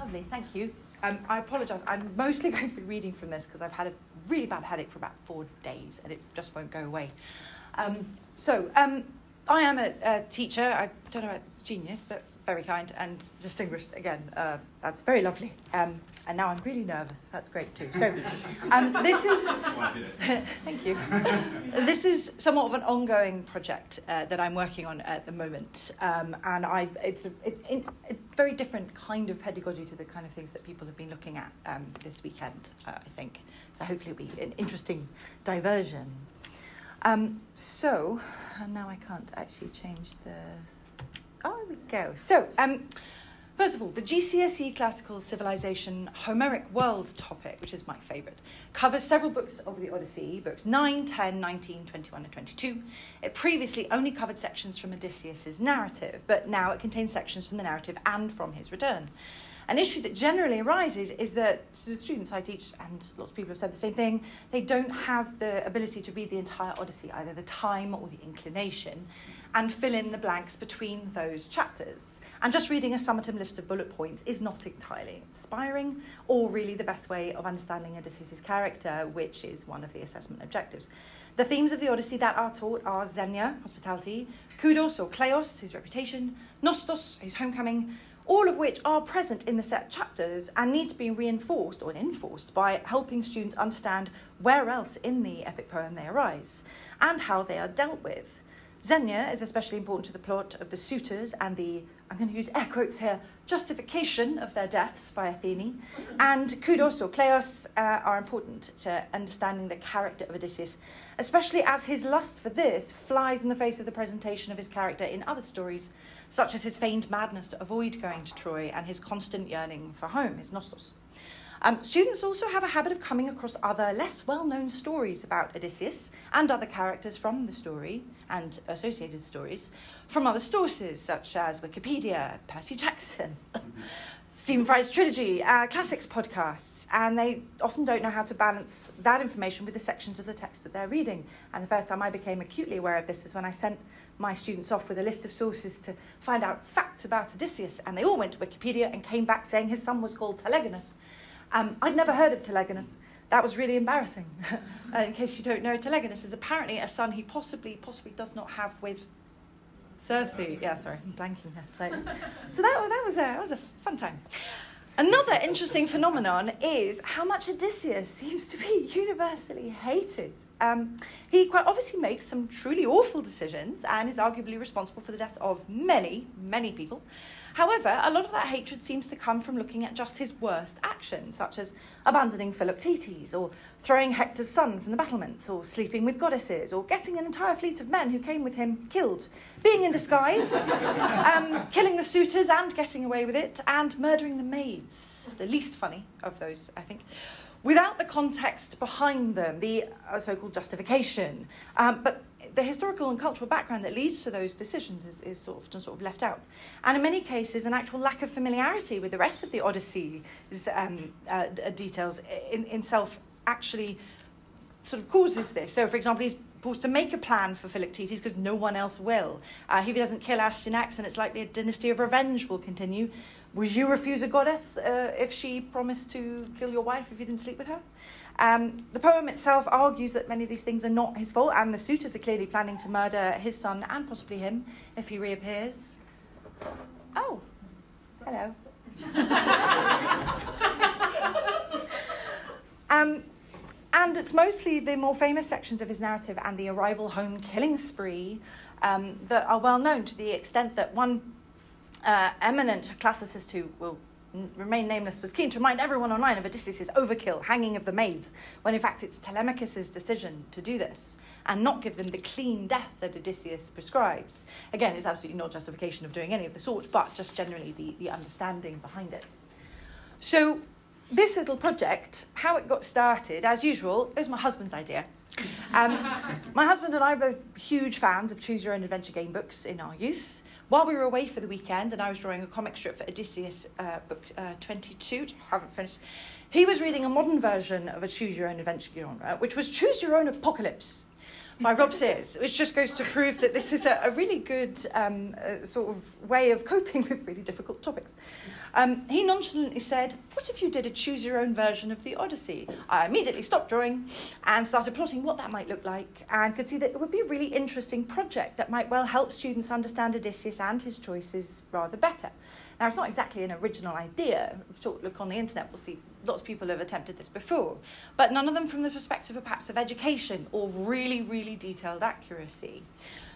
Lovely, thank you. I apologise, I'm mostly going to be reading from this because I've had a really bad headache for about 4 days and it just won't go away. I am a teacher. I don't know about genius, but very kind and distinguished again. That's very lovely. And now I'm really nervous. That's great too. So this is... Thank you. This is somewhat of an ongoing project that I'm working on at the moment. And it's a very different kind of pedagogy to the kind of things that people have been looking at this weekend, I think. So hopefully it'll be an interesting diversion. And now I can't actually change this. Oh, there we go. So, first of all, the GCSE Classical Civilisation Homeric World topic, which is my favourite, covers several books of the Odyssey, books 9, 10, 19, 21 and 22. It previously only covered sections from Odysseus' narrative, but now it contains sections from the narrative and from his return. An issue that generally arises is that the students I teach, and lots of people have said the same thing, they don't have the ability to read the entire Odyssey, either the time or the inclination, and fill in the blanks between those chapters. And just reading a summative list of bullet points is not entirely inspiring, or really the best way of understanding Odysseus' character, which is one of the assessment objectives. The themes of the Odyssey that are taught are Xenia, hospitality, Kudos or Kleos, his reputation, Nostos, his homecoming, all of which are present in the set chapters and need to be reinforced or enforced by helping students understand where else in the epic poem they arise and how they are dealt with. Xenia is especially important to the plot of the suitors and the, I'm going to use air quotes here, justification of their deaths by Athene, and Kudos or Kleos are important to understanding the character of Odysseus, especially as his lust for this flies in the face of the presentation of his character in other stories, such as his feigned madness to avoid going to Troy and his constant yearning for home, his nostos. Students also have a habit of coming across other less well-known stories about Odysseus and other characters from the story and associated stories from other sources such as Wikipedia, Percy Jackson, Stephen Fry's trilogy, classics podcasts, and they often don't know how to balance that information with the sections of the text that they're reading. And the first time I became acutely aware of this is when I sent my students off with a list of sources to find out facts about Odysseus, and they all went to Wikipedia and came back saying his son was called Telegonus. I'd never heard of Telegonus. That was really embarrassing. In case you don't know, Telegonus is apparently a son he possibly does not have with Circe. Yeah, sorry, I'm blanking there. So that was a fun time. Another interesting phenomenon is how much Odysseus seems to be universally hated. He quite obviously makes some truly awful decisions and is arguably responsible for the deaths of many, many people. However, a lot of that hatred seems to come from looking at just his worst actions, such as abandoning Philoctetes, or throwing Hector's son from the battlements, or sleeping with goddesses, or getting an entire fleet of men who came with him killed, being in disguise, killing the suitors and getting away with it, and murdering the maids, the least funny of those, I think, without the context behind them, the so-called justification. But the historical and cultural background that leads to those decisions is sort of left out. And in many cases, an actual lack of familiarity with the rest of the Odyssey's details in itself actually sort of causes this. So, for example, he's forced to make a plan for Philoctetes because no one else will. If he doesn't kill Astyanax, then it's likely a dynasty of revenge will continue. Would you refuse a goddess if she promised to kill your wife if you didn't sleep with her? The poem itself argues that many of these things are not his fault, and the suitors are clearly planning to murder his son and possibly him if he reappears. Oh, hello. And it's mostly the more famous sections of his narrative and the arrival home killing spree that are well known, to the extent that one eminent classicist who will remain nameless was keen to remind everyone online of Odysseus' overkill hanging of the maids, when in fact it's Telemachus' decision to do this and not give them the clean death that Odysseus prescribes. Again, it's absolutely not justification of doing any of the sort, but just generally the understanding behind it. So this little project, how it got started, as usual, it was my husband's idea. My husband and I are both huge fans of choose-your-own-adventure game books in our youth. While we were away for the weekend and I was drawing a comic strip for Odysseus book 22, which I haven't finished, he was reading a modern version of a choose-your-own-adventure genre, which was Choose-Your-Own-Apocalypse. by Rob Sears, which just goes to prove that this is a really good sort of way of coping with really difficult topics. He nonchalantly said, "What if you did a choose-your-own version of the Odyssey?" I immediately stopped drawing and started plotting what that might look like, and could see that it would be a really interesting project that might well help students understand Odysseus and his choices rather better. Now, it's not exactly an original idea. If you look on the internet, we'll see lots of people have attempted this before, but none of them from the perspective of perhaps of education or really, really detailed accuracy.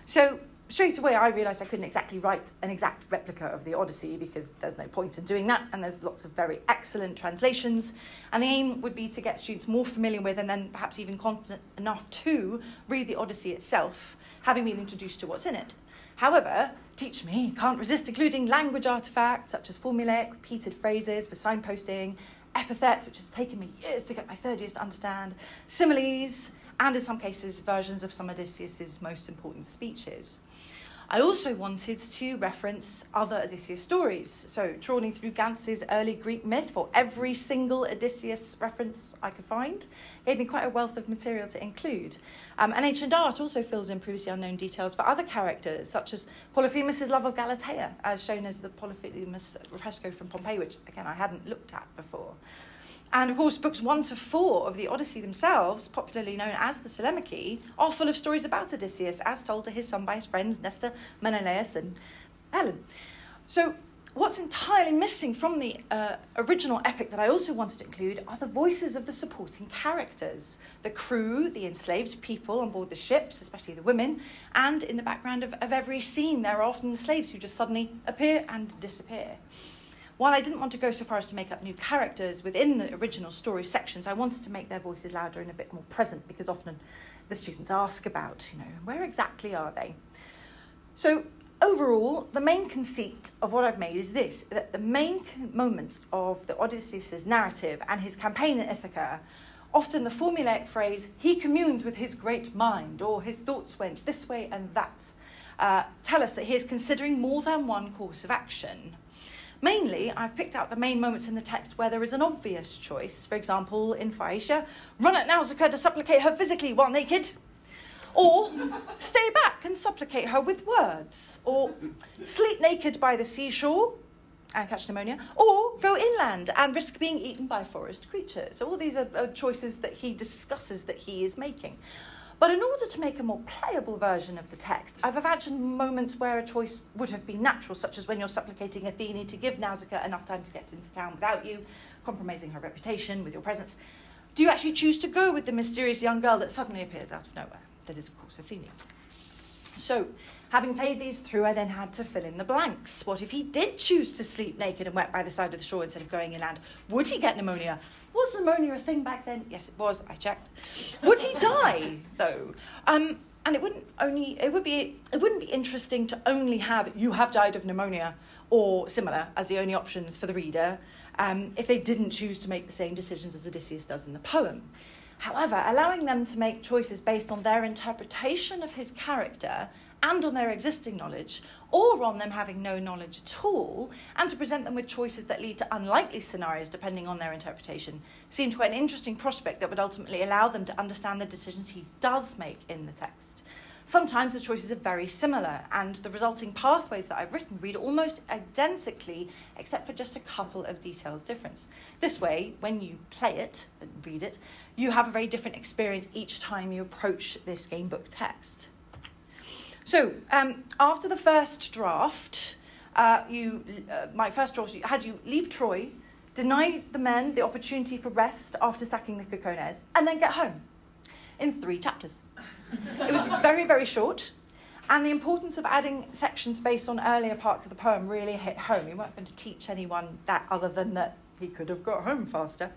So straight away, I realised I couldn't exactly write an exact replica of the Odyssey because there's no point in doing that, and there's lots of very excellent translations. And the aim would be to get students more familiar with and then perhaps even confident enough to read the Odyssey itself, having been introduced to what's in it. However, teach me can't resist including language artefacts such as formulaic, repeated phrases for signposting, epithets, which has taken me years to get my third years to understand, similes, and in some cases, versions of some Odysseus's most important speeches. I also wanted to reference other Odysseus stories, so trawling through Gantz's early Greek myth for every single Odysseus reference I could find gave me quite a wealth of material to include. And ancient art also fills in previously unknown details for other characters, such as Polyphemus' love of Galatea, as shown as the Polyphemus fresco from Pompeii, which, again, I hadn't looked at before. And, of course, books 1 to 4 of the Odyssey themselves, popularly known as the Telemachy, are full of stories about Odysseus, as told to his son by his friends Nestor, Menelaus, and Helen. So what's entirely missing from the original epic that I also wanted to include are the voices of the supporting characters, the crew, the enslaved people on board the ships, especially the women, and in the background of every scene, there are often slaves who just suddenly appear and disappear. While I didn't want to go so far as to make up new characters within the original story sections, I wanted to make their voices louder and a bit more present, because often the students ask about, where exactly are they? So overall, the main conceit of what I've made is this, that the main moments of the Odysseus' narrative and his campaign in Ithaca, often the formulaic phrase, "he communed with his great mind," or "his thoughts went this way and that," tell us that he is considering more than one course of action. Mainly, I've picked out the main moments in the text where there is an obvious choice. For example, in Phaeacia, run at Nausicaa to supplicate her physically while naked. Or stay back and supplicate her with words. Or sleep naked by the seashore and catch pneumonia. Or go inland and risk being eaten by forest creatures. So all these are choices that he discusses that he is making. But in order to make a more playable version of the text, I've imagined moments where a choice would have been natural, such as when you're supplicating Athene to give Nausicaa enough time to get into town without you, compromising her reputation with your presence. Do you actually choose to go with the mysterious young girl that suddenly appears out of nowhere? That is, of course, Athene. So, having played these through, I then had to fill in the blanks. What if he did choose to sleep naked and wet by the side of the shore instead of going inland? Would he get pneumonia? Was pneumonia a thing back then? Yes, it was. I checked. Would he die though? And it wouldn't be interesting to only have "you have died of pneumonia" or similar as the only options for the reader if they didn't choose to make the same decisions as Odysseus does in the poem. However, allowing them to make choices based on their interpretation of his character and on their existing knowledge, or on them having no knowledge at all, and to present them with choices that lead to unlikely scenarios depending on their interpretation, seemed quite an interesting prospect that would ultimately allow them to understand the decisions he does make in the text. Sometimes the choices are very similar, and the resulting pathways that I've written read almost identically, except for just a couple of details difference. This way, when you play it and read it, you have a very different experience each time you approach this gamebook text. So, after the first draft, my first draft had you leave Troy, deny the men the opportunity for rest after sacking the Cocones, and then get home in 3 chapters. It was very, very short, and the importance of adding sections based on earlier parts of the poem really hit home. We weren't going to teach anyone that other than that he could have got home faster.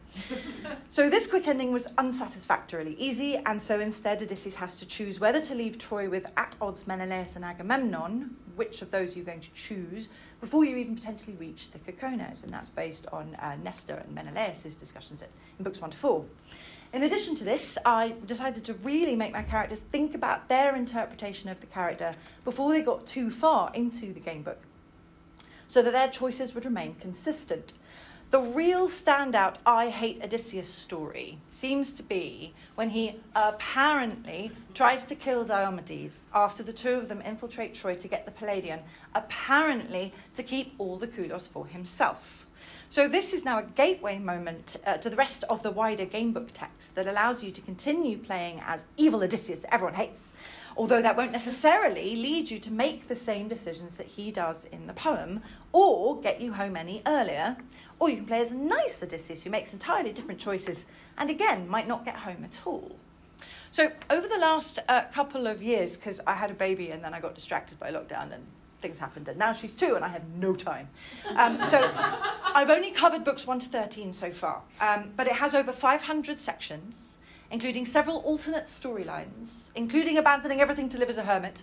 So this quick ending was unsatisfactorily easy, and so instead Odysseus has to choose whether to leave Troy with at odds Menelaus and Agamemnon, which of those you're going to choose, before you even potentially reach the Cocones, and that's based on Nestor and Menelaus' discussions in books 1 to 4. In addition to this, I decided to really make my characters think about their interpretation of the character before they got too far into the gamebook, so that their choices would remain consistent. the real standout I Hate Odysseus story seems to be when he apparently tries to kill Diomedes after the two of them infiltrate Troy to get the Palladion, apparently to keep all the kudos for himself. So this is now a gateway moment to the rest of the wider gamebook text that allows you to continue playing as evil Odysseus that everyone hates, although that won't necessarily lead you to make the same decisions that he does in the poem, or get you home any earlier, or you can play as a nice Odysseus who makes entirely different choices and again might not get home at all. So over the last couple of years, because I had a baby and then I got distracted by lockdown and things happened, and now she's 2 and I have no time. So I've only covered books 1 to 13 so far, but it has over 500 sections, including several alternate storylines, including abandoning everything to live as a hermit.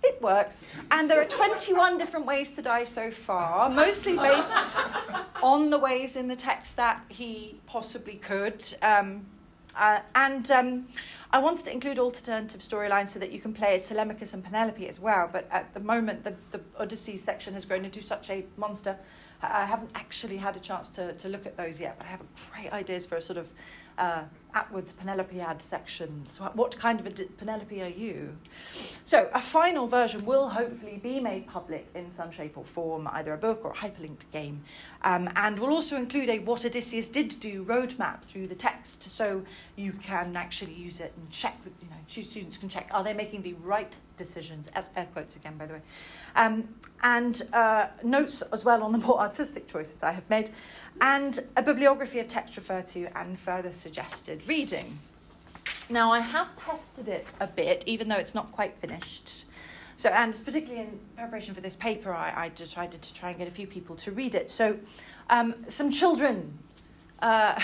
It works. And there are 21 different ways to die so far, mostly based on the ways in the text that he possibly could. I wanted to include alternative storylines so that you can play as Telemachus and Penelope as well, but at the moment the Odyssey section has grown into such a monster. I haven't actually had a chance to look at those yet, but I have great ideas for a sort of Atwood's Penelope-ad sections. What kind of a Penelope are you? So a final version will hopefully be made public in some shape or form, either a book or a hyperlinked game, and will also include a What Odysseus Did Do roadmap through the text, so you can actually use it and check, students can check, are they making the right decisions, as air quotes again, by the way, and notes as well on the more artistic choices I have made, and a bibliography of text referred to and further suggested reading. Now, I have tested it a bit, even though it's not quite finished. So, and particularly in preparation for this paper, I decided to try and get a few people to read it. So, some children I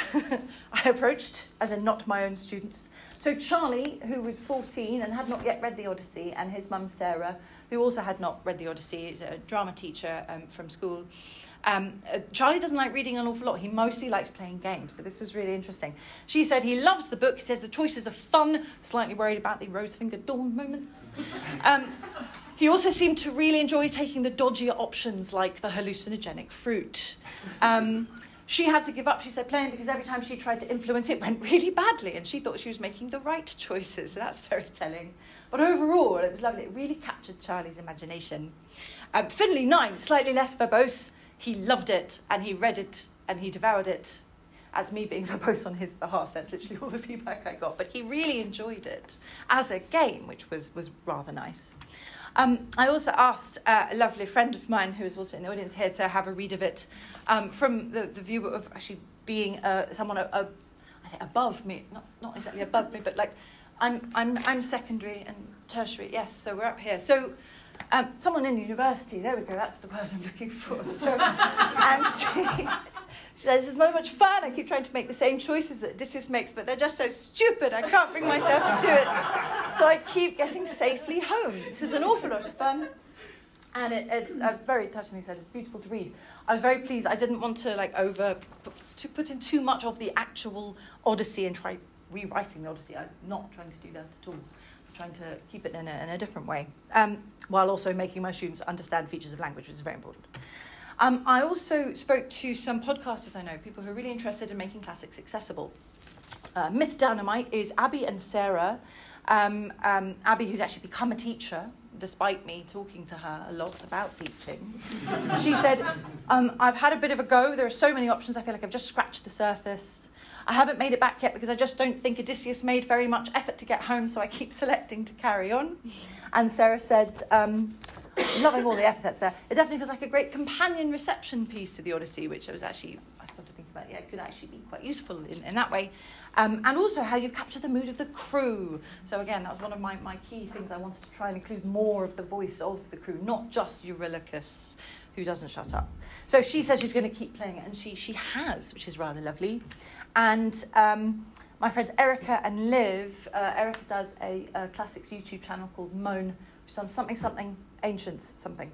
approached, as in not my own students. So Charlie, who was 14 and had not yet read the Odyssey, and his mum Sarah, who also had not read the Odyssey, a drama teacher from school. Charlie doesn't like reading an awful lot. He mostly likes playing games, so this was really interesting. She said he loves the book. He says the choices are fun, slightly worried about the rose-fingered dawn moments. He also seemed to really enjoy taking the dodgier options like the hallucinogenic fruit. She had to give up, she said, playing because every time she tried to influence it went really badly, and she thought she was making the right choices, so that's very telling. But overall, it was lovely. It really captured Charlie's imagination. Finley, 9, slightly less verbose. He loved it, and he read it, and he devoured it. As me being verbose on his behalf, that's literally all the feedback I got. But he really enjoyed it as a game, which was rather nice. I also asked a lovely friend of mine, who is also in the audience here, to have a read of it from the view of actually being someone I say above me, not exactly above me, but like I'm secondary and tertiary. Yes, so we're up here. So someone in university. There we go. That's the word I'm looking for. So, and she says, "This is so much fun. I keep trying to make the same choices that Odysseus makes, but they're just so stupid. I can't bring myself to do it. So I keep getting safely home. This is an awful lot of fun." And it's very touching. He said it's beautiful to read. I was very pleased. I didn't want to put in too much of the actual Odyssey and try rewriting the Odyssey. I'm not trying to do that at all. I'm trying to keep it in a different way, while also making my students understand features of language, which is very important. I also spoke to some podcasters I know, people who are really interested in making classics accessible. Myth Dynamite is Abby and Sarah. Abby, who's actually become a teacher, despite me talking to her a lot about teaching. She said, I've had a bit of a go. There are so many options. I feel like I've just scratched the surface. I haven't made it back yet because I just don't think Odysseus made very much effort to get home, so I keep selecting to carry on. And Sarah said, loving all the epithets there, it definitely feels like a great companion reception piece to the Odyssey, which I started thinking about, it could actually be quite useful in that way. And also how you've captured the mood of the crew. So again, that was one of my key things. I wanted to try and include more of the voice of the crew, not just Eurylochus, who doesn't shut up. So she says she's going to keep playing it, and she has, which is rather lovely. And my friends Erica and Liv, Erica does a classics YouTube channel called Moan, which is something ancients something.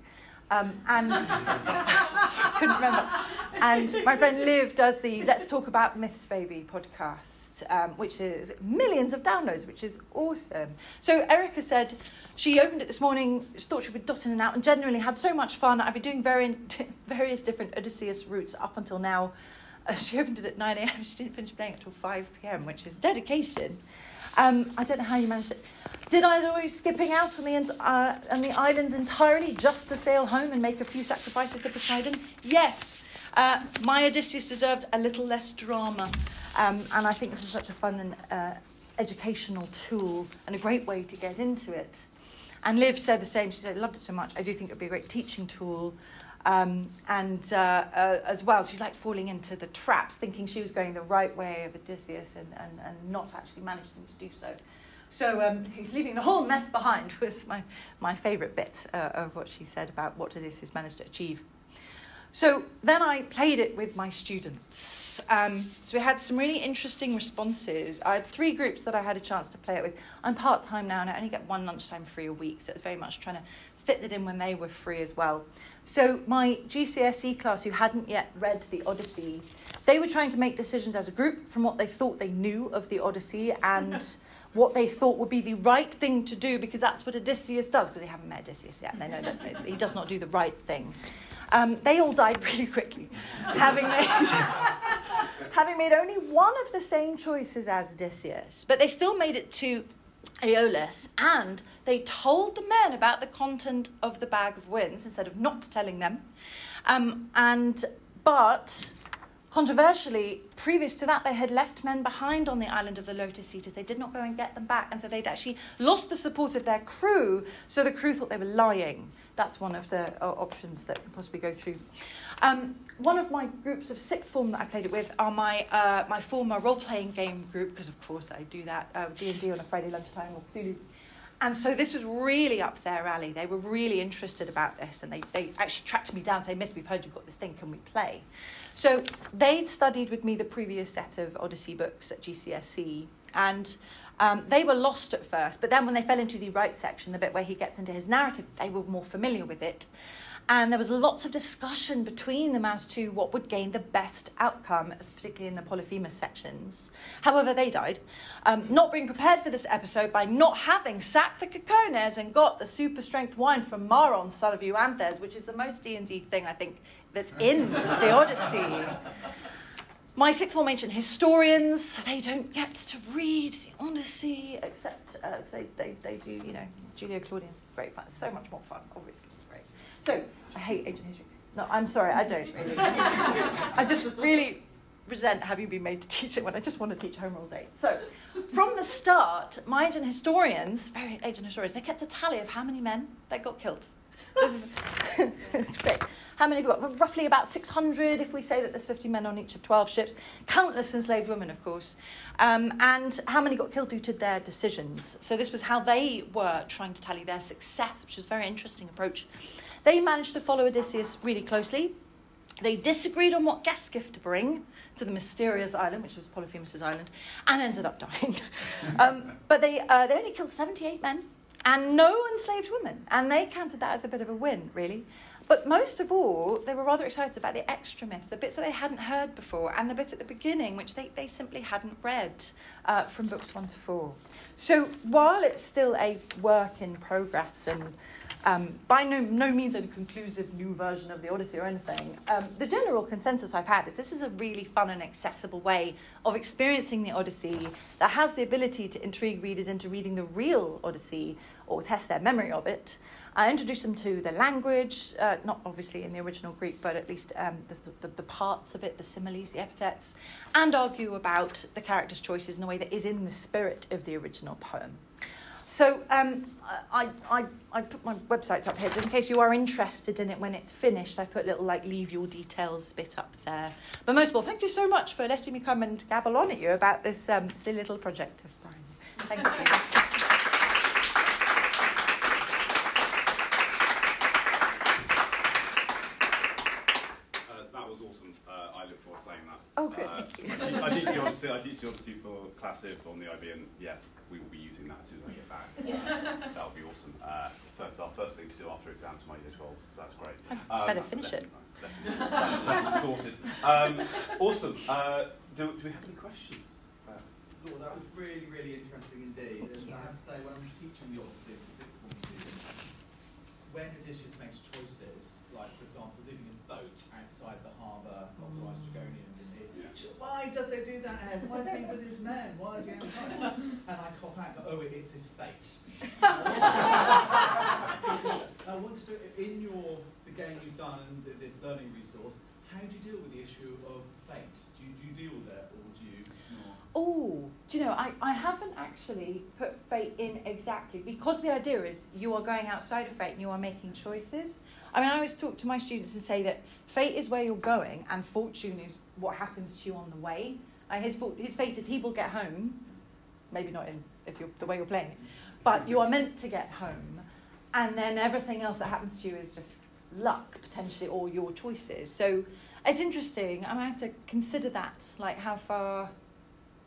And couldn't remember. And my friend Liv does the Let's Talk About Myths Baby podcast, which is millions of downloads, which is awesome. So Erica said she opened it this morning, she thought she would dot in and out, and genuinely had so much fun. I've been doing various different Odysseus routes up until now. She opened it at 9 a.m. She didn't finish playing it until 5 p.m, which is dedication. I don't know how you managed it. Did I always skipping out on the islands entirely just to sail home and make a few sacrifices to Poseidon? Yes. My Odysseus deserved a little less drama. And I think this is such a fun and educational tool and a great way to get into it. And Liv said the same. She said, I loved it so much. I do think it would be a great teaching tool. As well, she liked falling into the traps, thinking she was going the right way of Odysseus and not actually managing to do so. So leaving the whole mess behind was my favourite bit of what she said about what Odysseus managed to achieve. So then I played it with my students. So we had some really interesting responses. I had 3 groups that I had a chance to play it with. I'm part-time now and I only get 1 lunchtime free a week, so it's very much trying to fit that in when they were free as well. So my GCSE class, who hadn't yet read the Odyssey, they were trying to make decisions as a group from what they thought they knew of the Odyssey and what they thought would be the right thing to do, because that's what Odysseus does, because they haven't met Odysseus yet, and they know that he does not do the right thing. They all died really quickly, having made only one of the same choices as Odysseus, but they still made it to Aeolus, and they told the men about the content of the bag of winds instead of not telling them. But controversially, previous to that, they had left men behind on the island of the Lotus Eaters. They did not go and get them back, and so they'd actually lost the support of their crew, so the crew thought they were lying. That's one of the options that can possibly go through. One of my groups of 6th form that I played it with are my former role-playing game group, because of course I do that, D&D on a Friday lunchtime or Cthulhu. And so this was really up their alley. They were really interested about this, and they actually tracked me down, saying, Miss, we've heard you've got this thing, can we play? So they'd studied with me the previous set of Odyssey books at GCSE, and they were lost at first, but then when they fell into the right section, the bit where he gets into his narrative, they were more familiar with it. And there was lots of discussion between them as to what would gain the best outcome, particularly in the Polyphemus sections. However, they died, not being prepared for this episode by not having sacked the Cacones and got the super strength wine from Maron, son of Euanthes, which is the most D&D thing, I think, that's in the Odyssey. My 6th form ancient historians, they don't get to read the Odyssey, except they do, Julia Claudius is great fun. It's so much more fun, obviously. Great. So, I hate ancient history. No, I'm sorry, I don't really. I just really resent having been made to teach it when I just want to teach Homer all day. So, from the start, my ancient historians, they kept a tally of how many men they got killed. It's great. How many have we got? Well, roughly about 600, if we say that there's 50 men on each of 12 ships. Countless enslaved women, of course. And how many got killed due to their decisions. So this was how they were trying to tally their success, which was a very interesting approach. They managed to follow Odysseus really closely. They disagreed on what guest gift to bring to the mysterious island, which was Polyphemus' island, and ended up dying. But they only killed 78 men and no enslaved women. And they counted that as a bit of a win, really. But most of all, they were rather excited about the extra myths, the bits that they hadn't heard before, and the bits at the beginning, which they simply hadn't read from books 1 to 4. So while it's still a work in progress and by no means a conclusive new version of the Odyssey or anything, the general consensus I've had is this is a really fun and accessible way of experiencing the Odyssey that has the ability to intrigue readers into reading the real Odyssey or test their memory of it. I introduce them to the language, not obviously in the original Greek, but at least the parts of it, the similes, the epithets, and argue about the characters' choices in a way that is in the spirit of the original poem. So I put my websites up here, just in case you are interested in it when it's finished. I put a little, leave your details bit up there. But most of all, thank you so much for letting me come and gabble on at you about this silly little project of Brian. Thank you. That was awesome. I look forward to playing that. Oh, good. Thank you. I teach the Odyssey for Classic on the IB, and yeah, we will be using that as soon as I get back. That would be awesome. Our first thing to do after exams for my year 12s, so that's great. Better finish it. That's sorted. Awesome. Do we have any questions? Laura, that was really, really interesting indeed. And I have to say, when I was teaching the Odyssey for sixth form students, when Odysseus makes choices, like for example, leaving his boat outside the harbour of the Laestrygonians, why does they do that? Ed? Why is he with his men? Why is he outside? And I cop out, oh, it's his fate. I want to do in the game you've done and this learning resource. How do you deal with the issue of fate? Do you deal with it, or do you not? Oh, do you know, I haven't actually put fate in exactly, because the idea is you are going outside of fate and you are making choices. I mean, I always talk to my students and say that fate is where you're going and fortune is what happens to you on the way. His fate is he will get home, maybe not in the way you're playing it, but you are meant to get home, and then everything else that happens to you is just luck potentially, or your choices. So it's interesting. I might have to consider that, like how far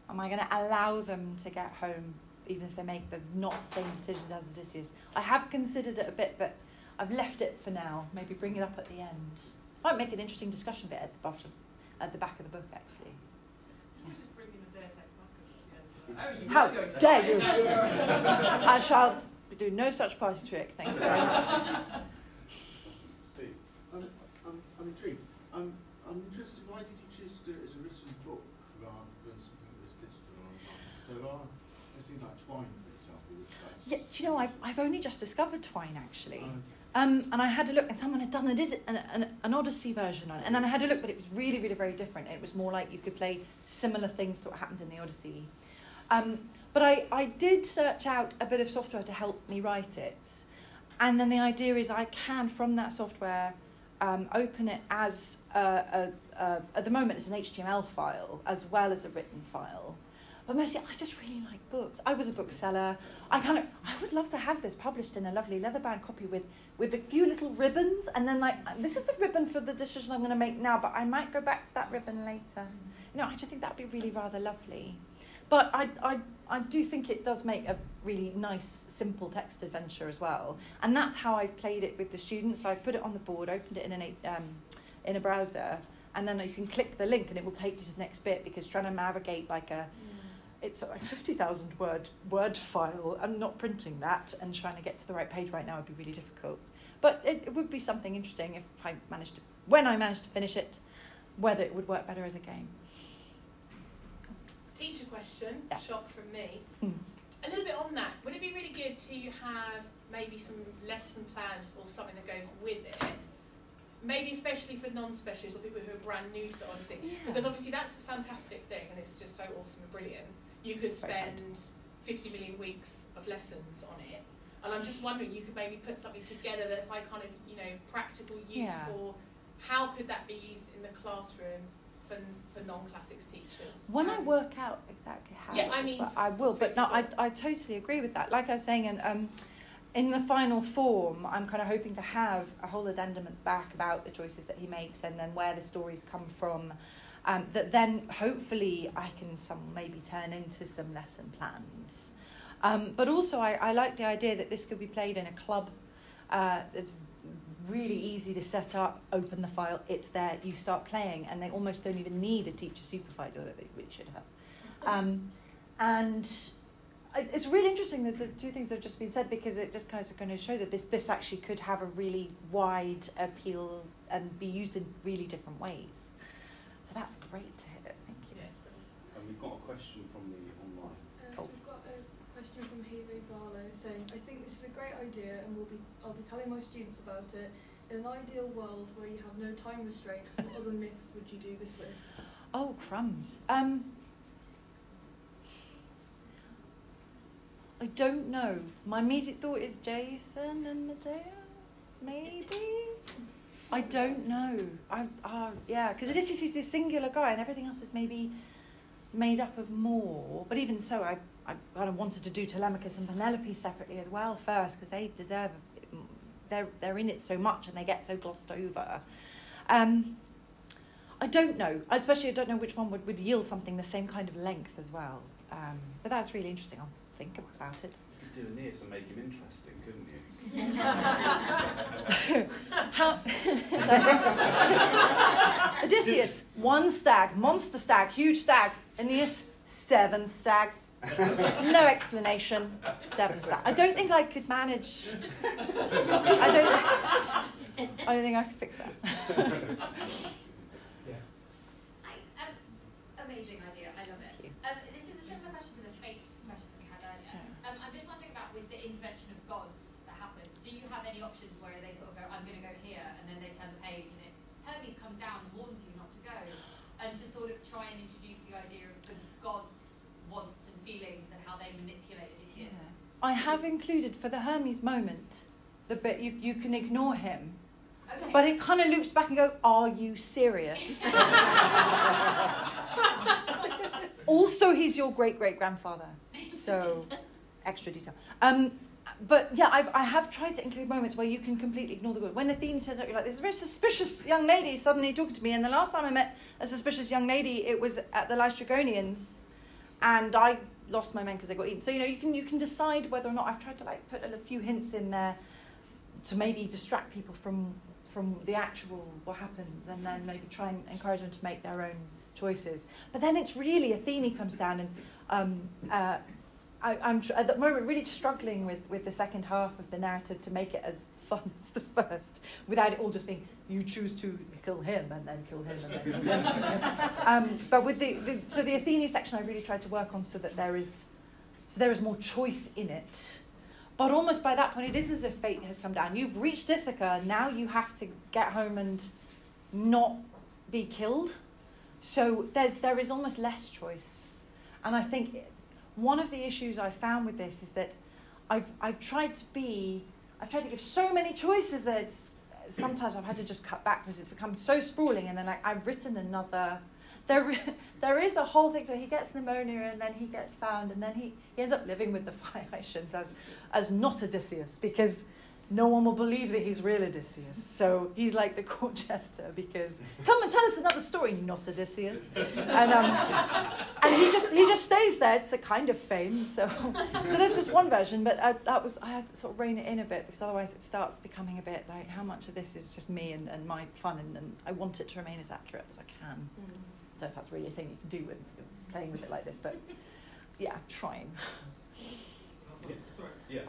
am I going to allow them to get home even if they make the not same decisions as Odysseus. I have considered it a bit, but I've left it for now. Maybe bring it up at the end. Might make an interesting discussion bit at the bottom, at the back of the book actually. You just bring in a Deus Ex Machina at the end. How dare you! I shall do no such party trick, thank you very much. Steve, I'm intrigued. I'm interested. Why did you choose to do it as a written book rather than something that was digital online? So there seems like Twine, for example. Yeah, do you know, I've only just discovered Twine actually. And I had a look, and someone had done an Odyssey version on it, and then I had a look, but it was really, really very different. It was more like you could play similar things to what happened in the Odyssey. But I did search out a bit of software to help me write it, and then the idea is I can, from that software, open it as, at the moment it's an HTML file as well as a written file. But mostly, I just really like books. I was a bookseller. I would love to have this published in a lovely leather-bound copy with a few little ribbons, and then this is the ribbon for the decision I'm going to make now, but I might go back to that ribbon later. You know, I just think that would be really rather lovely. But I do think it does make a really nice, simple text adventure as well, and that's how I've played it with the students. So I put it on the board, opened it in a browser, and then you can click the link, and it will take you to the next bit, because trying to navigate it's like 50,000 word file. I'm not printing that, and trying to get to the right page right now would be really difficult. But it would be something interesting if when I managed to finish it, whether it would work better as a game. Teacher question, yes. Shot from me. A little bit on that, would it be really good to have maybe some lesson plans or something that goes with it? Maybe especially for non-specialists or people who are brand new to the Odyssey. Yeah. Because obviously that's a fantastic thing and it's just so awesome and brilliant. You could spend 50 million weeks of lessons on it. And I'm just wondering, you could maybe put something together that's like kind of, practical use for how could that be used in the classroom for non-classics teachers? When I work out exactly how I will, but no, I totally agree with that. Like I was saying, in the final form, I'm kind of hoping to have a whole addendum at the back about the choices that he makes and then where the stories come from, that then hopefully I can maybe turn into some lesson plans. But also I like the idea that this could be played in a club. It's really easy to set up, open the file, it's there, you start playing, and they almost don't even need a teacher supervised, although they really should have. And it's really interesting that the two things have just been said, because it just kind of going to show that this actually could have a really wide appeal and be used in really different ways. So that's great to hear. Thank you. Yes, and we've got a question from the online. So we've got a question from Hebe Barlow saying, I think this is a great idea and I'll be telling my students about it. In an ideal world where you have no time restraints, what other myths would you do this with? Oh, crumbs. I don't know. My immediate thought is Jason and Medea, maybe? I don't know. Yeah, because Odysseus is this singular guy and everything else is maybe made up of more. But even so, I kind of wanted to do Telemachus and Penelope separately as well first, because they deserve, they're in it so much and they get so glossed over. I don't know. Especially I don't know which one would yield something the same kind of length as well. But that's really interesting. I'll think about it. You could do Aeneas and make him interesting, couldn't you? Odysseus, 1 stag, monster stag, huge stag. Aeneas, 7 stags. No explanation. 7 stags. I don't think I could manage. I don't think I could fix that. Amazing idea. I love it. This is a similar question to the fate question that we had earlier. I'm just wondering about with the intervention of gods that happens. Do you have any options where they sort of go, I'm going to go here, and then they turn the page and it's Hermes comes down and warns you not to go, and to sort of try and introduce the idea of the gods' wants and feelings and how they manipulate Odysseus? Yeah. I have included for the Hermes moment the bit you can ignore him. Okay. But it kind of loops back and go, are you serious? Also, he's your great-great-grandfather. So, extra detail. But yeah, I have tried to include moments where you can completely ignore the good. When Athene turns out, you're like, there's a very suspicious young lady suddenly talking to me. And the last time I met a suspicious young lady, it was at the Lystragonians. And I lost my men because they got eaten. So, you can decide whether or not I've tried to put a few hints in there to maybe distract people from the actual what happens, and then maybe try and encourage them to make their own choices. But then it's really Athene comes down, and I'm at the moment really struggling with the second half of the narrative to make it as fun as the first, without it all just being you choose to kill him and then kill him and then kill him. But with the Athene section, I really tried to work on so that there is more choice in it. But almost by that point, it is as if fate has come down. You've reached Ithaca. Now you have to get home and not be killed. So there is almost less choice. And I think one of the issues I found with this is that I've tried to give so many choices that sometimes I've had to just cut back because it's become so sprawling. And then I've written another. There is a whole thing where he gets pneumonia and then he gets found and then he ends up living with the Phaeacians as not Odysseus, because no one will believe that he's real Odysseus. So he's like the court jester because come and tell us another story, not Odysseus. And he just stays there. It's a kind of fame. So this is one version, but I had to sort of rein it in a bit because otherwise it starts becoming a bit like how much of this is just me and my fun, and I want it to remain as accurate as I can. I don't know if that's really a thing you can do with playing with it like this, but yeah, trying. Sorry. Yeah.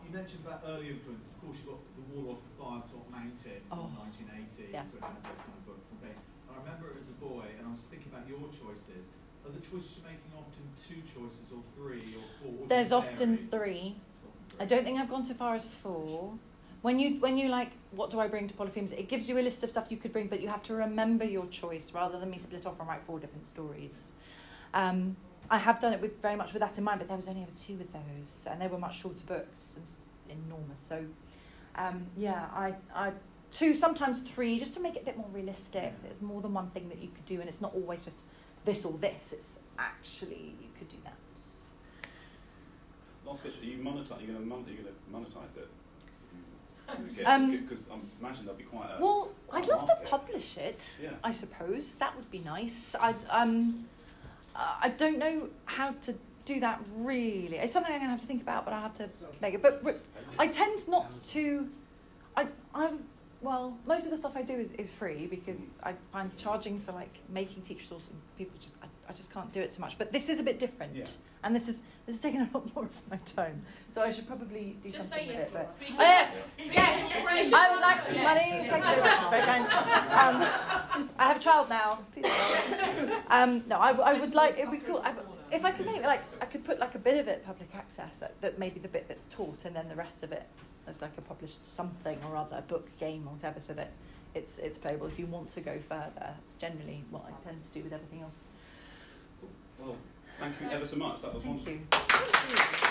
You mentioned about early influence. Of course, you've got The Warlock of Firetop Mountain from 1980. Yes. So had those kind of books and things. I remember it as a boy, and I was thinking about your choices. Are the choices you're making often 2 choices, or 3, or 4? There's often 3. I don't think I've gone so far as 4. When you like, what do I bring to Polyphemus? It gives you a list of stuff you could bring, but you have to remember your choice rather than me split off and write 4 different stories. I have done it very much with that in mind, but there was only ever 2 with those, and they were much shorter books and enormous. So, I 2, sometimes 3, just to make it a bit more realistic. There's more than one thing that you could do, and it's not always just this or this. It's actually you could do that. Last question: Are you going to monetize it? Because I imagine there'll be quite a... Well, I'd love market. to publish it, yeah. I suppose. That would be nice. I don't know how to do that, really. It's something I'm going to have to think about, but I'll have to make it. But I tend not to... Well, most of the stuff I do is free because I find charging for making teacher source and people I just can't do it so much. But this is a bit different, and this is taking a lot more of my time. So I should probably do just something say with yes, it. But yes. I would like some money. Thank you very much. It's very kind. I have a child now. Please. No, I would like. It'd be cool. If I could make I could put a bit of it public access. That maybe the bit that's taught, and then the rest of it as a published something or other, book, game, or whatever, so that it's playable if you want to go further. That's generally what I tend to do with everything else. Well, thank you ever so much. That was wonderful. Thank you.